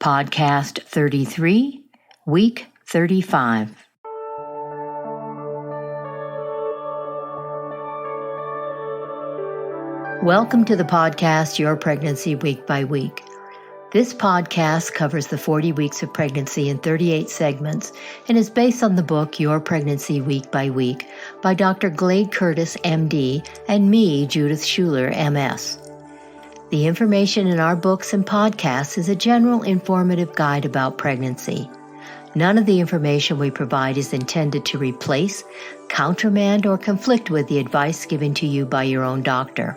Podcast 33, Week 35. Welcome to the podcast, Your Pregnancy Week by Week. This podcast covers the 40 weeks of pregnancy in 38 segments and is based on the book Your Pregnancy Week by Week by Dr. Glade Curtis, MD, and me, Judith Schuler, MS. The information in our books and podcasts is a general informative guide about pregnancy. None of the information we provide is intended to replace, countermand, or conflict with the advice given to you by your own doctor.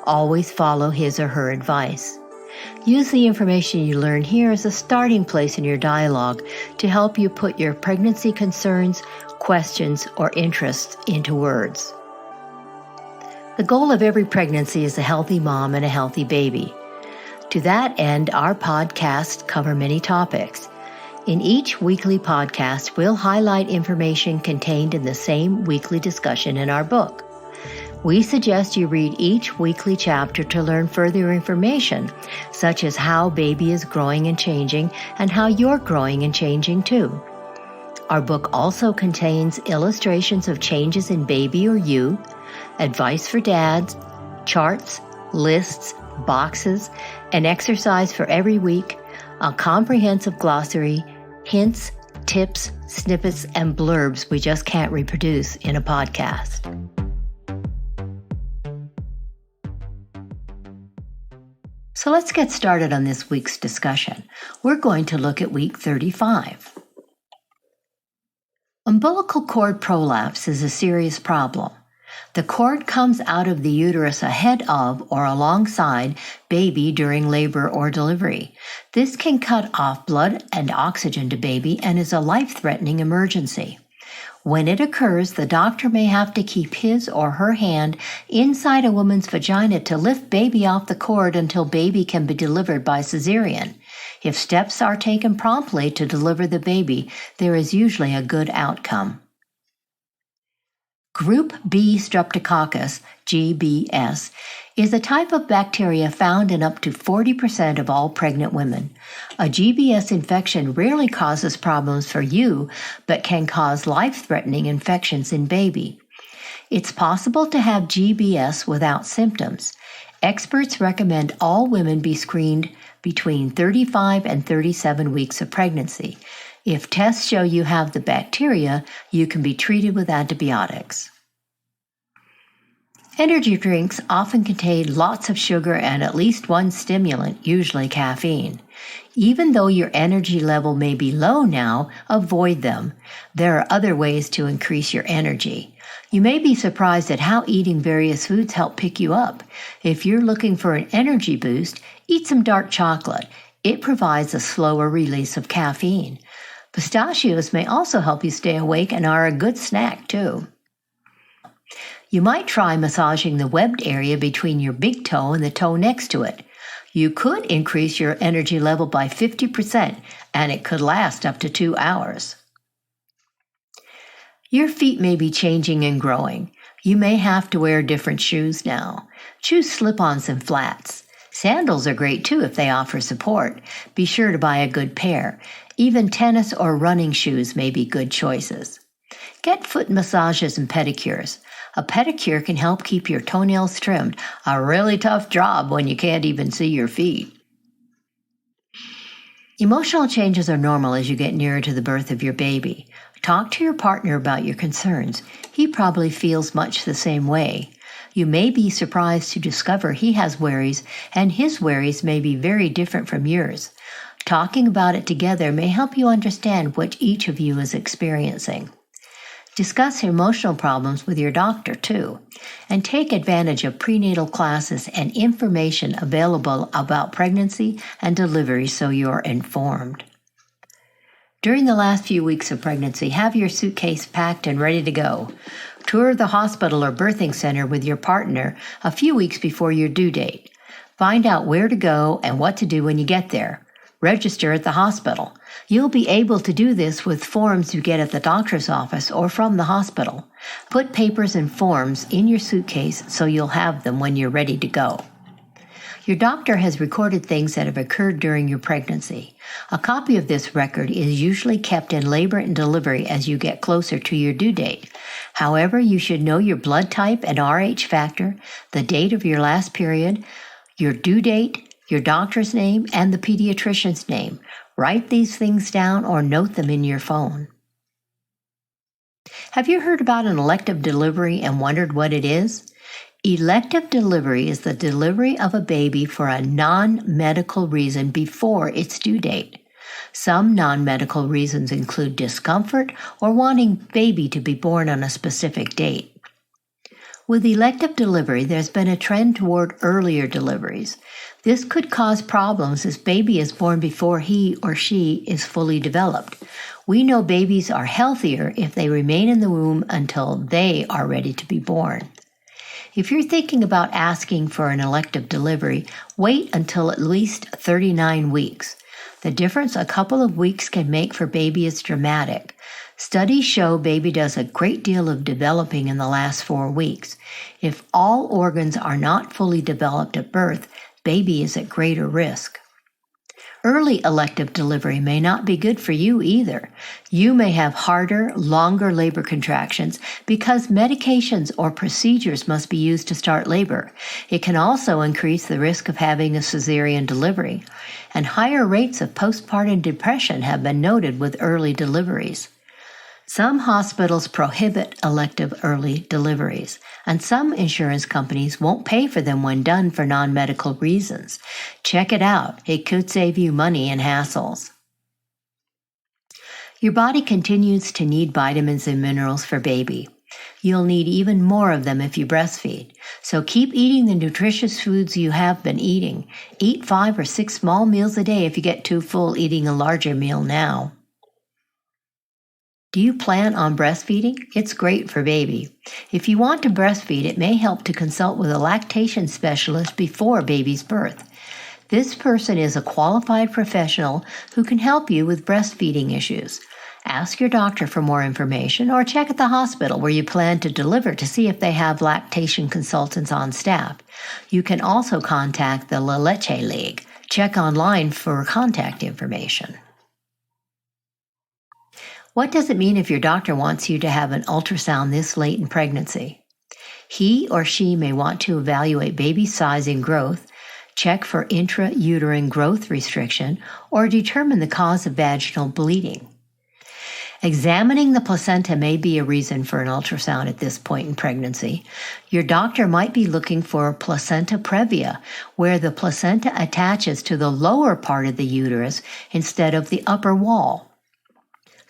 Always follow his or her advice. Use the information you learn here as a starting place in your dialogue to help you put your pregnancy concerns, questions, or interests into words. The goal of every pregnancy is a healthy mom and a healthy baby. To that end, our podcasts cover many topics. In each weekly podcast, we'll highlight information contained in the same weekly discussion in our book. We suggest you read each weekly chapter to learn further information, such as how baby is growing and changing and how you're growing and changing too. Our book also contains illustrations of changes in baby or you, advice for dads, charts, lists, boxes, an exercise for every week, a comprehensive glossary, hints, tips, snippets, and blurbs we just can't reproduce in a podcast. So let's get started on this week's discussion. We're going to look at week 35. Umbilical cord prolapse is a serious problem. The cord comes out of the uterus ahead of or alongside baby during labor or delivery. This can cut off blood and oxygen to baby and is a life-threatening emergency. When it occurs, the doctor may have to keep his or her hand inside a woman's vagina to lift baby off the cord until baby can be delivered by cesarean. If steps are taken promptly to deliver the baby, there is usually a good outcome. Group B streptococcus, GBS, is a type of bacteria found in up to 40% of all pregnant women. A GBS infection rarely causes problems for you, but can cause life-threatening infections in baby. It's possible to have GBS without symptoms. Experts recommend all women be screened between 35 and 37 weeks of pregnancy. If tests show you have the bacteria, you can be treated with antibiotics. Energy drinks often contain lots of sugar and at least one stimulant, usually caffeine. Even though your energy level may be low now, avoid them. There are other ways to increase your energy. You may be surprised at how eating various foods help pick you up. If you're looking for an energy boost, eat some dark chocolate. It provides a slower release of caffeine. Pistachios may also help you stay awake and are a good snack too. You might try massaging the webbed area between your big toe and the toe next to it. You could increase your energy level by 50%, and it could last up to 2 hours. Your feet may be changing and growing. You may have to wear different shoes now. Choose slip-ons and flats. Sandals are great too if they offer support. Be sure to buy a good pair. Even tennis or running shoes may be good choices. Get foot massages and pedicures. A pedicure can help keep your toenails trimmed, a really tough job when you can't even see your feet. Emotional changes are normal as you get nearer to the birth of your baby. Talk to your partner about your concerns. He probably feels much the same way. You may be surprised to discover he has worries, and his worries may be very different from yours. Talking about it together may help you understand what each of you is experiencing. Discuss emotional problems with your doctor, too, and take advantage of prenatal classes and information available about pregnancy and delivery so you're informed. During the last few weeks of pregnancy, have your suitcase packed and ready to go. Tour the hospital or birthing center with your partner a few weeks before your due date. Find out where to go and what to do when you get there. Register at the hospital. You'll be able to do this with forms you get at the doctor's office or from the hospital. Put papers and forms in your suitcase so you'll have them when you're ready to go. Your doctor has recorded things that have occurred during your pregnancy. A copy of this record is usually kept in labor and delivery as you get closer to your due date. However, you should know your blood type and RH factor, the date of your last period, your due date, your doctor's name, and the pediatrician's name. Write these things down or note them in your phone. Have you heard about an elective delivery and wondered what it is? Elective delivery is the delivery of a baby for a non-medical reason before its due date. Some non-medical reasons include discomfort or wanting baby to be born on a specific date. With elective delivery, there's been a trend toward earlier deliveries. This could cause problems as baby is born before he or she is fully developed. We know babies are healthier if they remain in the womb until they are ready to be born. If you're thinking about asking for an elective delivery, wait until at least 39 weeks. The difference a couple of weeks can make for baby is dramatic. Studies show baby does a great deal of developing in the last 4 weeks. If all organs are not fully developed at birth, baby is at greater risk. Early elective delivery may not be good for you either. You may have harder, longer labor contractions because medications or procedures must be used to start labor. It can also increase the risk of having a cesarean delivery, and higher rates of postpartum depression have been noted with early deliveries. Some hospitals prohibit elective early deliveries, and some insurance companies won't pay for them when done for non-medical reasons. Check it out. It could save you money and hassles. Your body continues to need vitamins and minerals for baby. You'll need even more of them if you breastfeed. So keep eating the nutritious foods you have been eating. Eat 5 or 6 small meals a day if you get too full eating a larger meal now. Do you plan on breastfeeding? It's great for baby. If you want to breastfeed, it may help to consult with a lactation specialist before baby's birth. This person is a qualified professional who can help you with breastfeeding issues. Ask your doctor for more information or check at the hospital where you plan to deliver to see if they have lactation consultants on staff. You can also contact the La Leche League. Check online for contact information. What does it mean if your doctor wants you to have an ultrasound this late in pregnancy? He or she may want to evaluate baby size and growth, check for intrauterine growth restriction, or determine the cause of vaginal bleeding. Examining the placenta may be a reason for an ultrasound at this point in pregnancy. Your doctor might be looking for placenta previa, where the placenta attaches to the lower part of the uterus instead of the upper wall.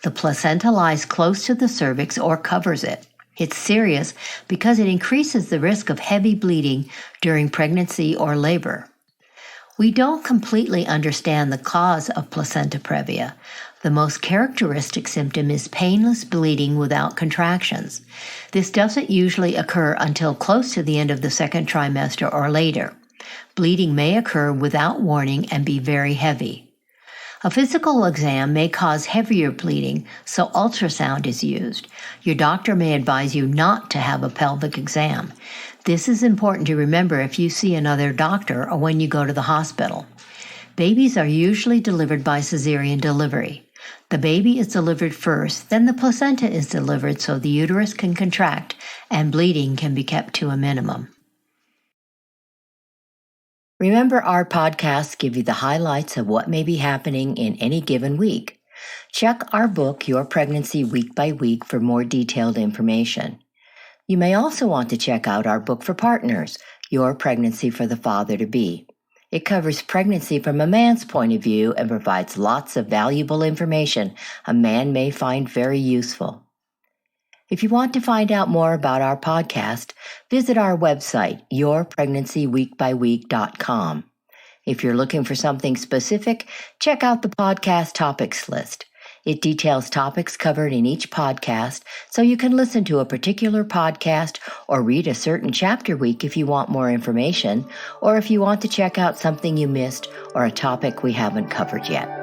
The placenta lies close to the cervix or covers it. It's serious because it increases the risk of heavy bleeding during pregnancy or labor. We don't completely understand the cause of placenta previa. The most characteristic symptom is painless bleeding without contractions. This doesn't usually occur until close to the end of the second trimester or later. Bleeding may occur without warning and be very heavy. A physical exam may cause heavier bleeding, so ultrasound is used. Your doctor may advise you not to have a pelvic exam. This is important to remember if you see another doctor or when you go to the hospital. Babies are usually delivered by cesarean delivery. The baby is delivered first, then the placenta is delivered so the uterus can contract and bleeding can be kept to a minimum. Remember, our podcasts give you the highlights of what may be happening in any given week. Check our book, Your Pregnancy Week by Week, for more detailed information. You may also want to check out our book for partners, Your Pregnancy for the Father-to-Be. It covers pregnancy from a man's point of view and provides lots of valuable information a man may find very useful. If you want to find out more about our podcast, visit our website, yourpregnancyweekbyweek.com. If you're looking for something specific, check out the podcast topics list. It details topics covered in each podcast, so you can listen to a particular podcast or read a certain chapter week if you want more information, or if you want to check out something you missed or a topic we haven't covered yet.